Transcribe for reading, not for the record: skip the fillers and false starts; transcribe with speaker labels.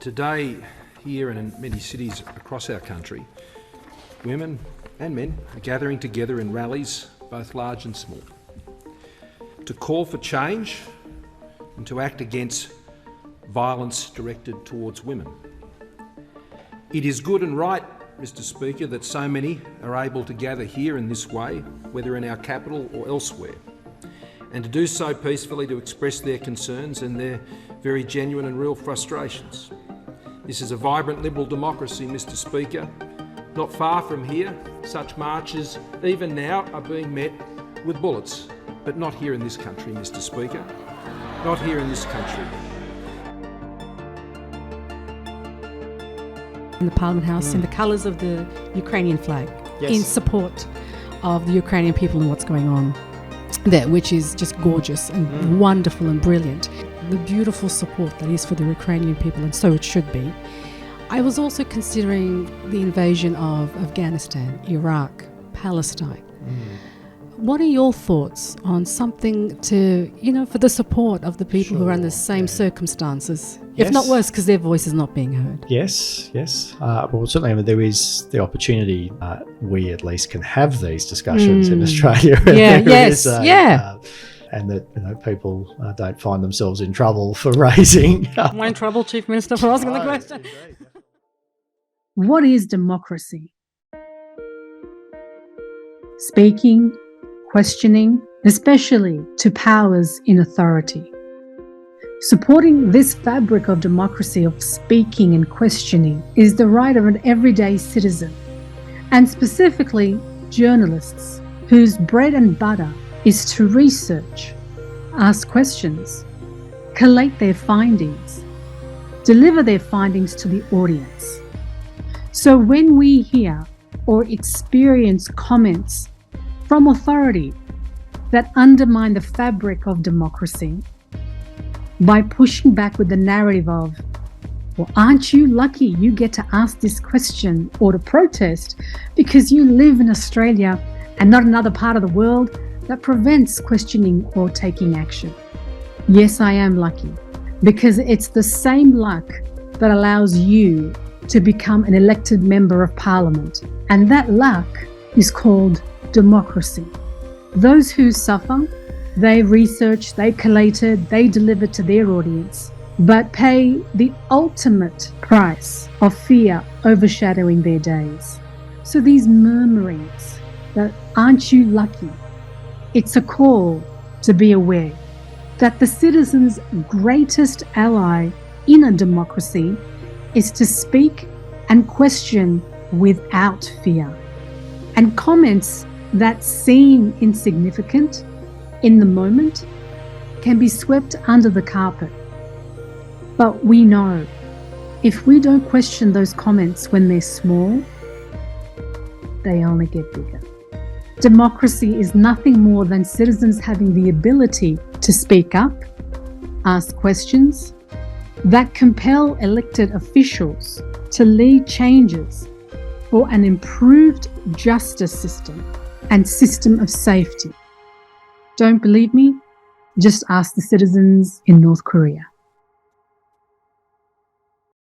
Speaker 1: Today, here and in many cities across our country, women and men are gathering together in rallies, both large and small, to call for change and to act against violence directed towards women. It is good and right, Mr. Speaker, that so many are able to gather here in this way, whether in our capital or elsewhere, and to do so peacefully to express their concerns and their very genuine and real frustrations. This is a vibrant liberal democracy, Mr. Speaker. Not far from here, such marches, even now, are being met with bullets, but not here in this country, Mr. Speaker. Not here in this country.
Speaker 2: In the Parliament House, in the colours of the Ukrainian flag,
Speaker 3: Yes.
Speaker 2: in support of the Ukrainian people and what's going on there, which is just gorgeous and wonderful and brilliant. The beautiful support that is for the Ukrainian people, and so it should be. I was also considering the invasion of Afghanistan, Iraq, Palestine. What are your thoughts on something to, for the support of the people who are in the same circumstances, if not worse, because their voice is not being heard?
Speaker 3: Yes. Well, certainly there is the opportunity. We at least can have these discussions in Australia. And that people don't find themselves in trouble for raising.
Speaker 2: Am I in trouble, Chief Minister, for asking the question?
Speaker 4: What is democracy? Speaking, questioning, especially to powers in authority. Supporting this fabric of democracy of speaking and questioning is the right of an everyday citizen, and specifically journalists whose bread and butter is to research, ask questions, collate their findings, deliver their findings to the audience. So when we hear or experience comments from authority that undermine the fabric of democracy by pushing back with the narrative of, well, aren't you lucky you get to ask this question or to protest because you live in Australia and not another part of the world that prevents questioning or taking action? Yes, I am lucky, because it's the same luck that allows you to become an elected member of Parliament, and that luck is called democracy. Those who suffer, they research, they collated, they deliver to their audience, but pay the ultimate price of fear overshadowing their days. So these murmurings that aren't you lucky, it's a call to be aware that the citizen's greatest ally in a democracy is to speak and question without fear. And comments that seem insignificant in the moment can be swept under the carpet. But we know if we don't question those comments when they're small, they only get bigger. Democracy is nothing more than citizens having the ability to speak up, ask questions that compel elected officials to lead changes for an improved justice system and system of safety. Don't believe me? Just ask the citizens in North Korea.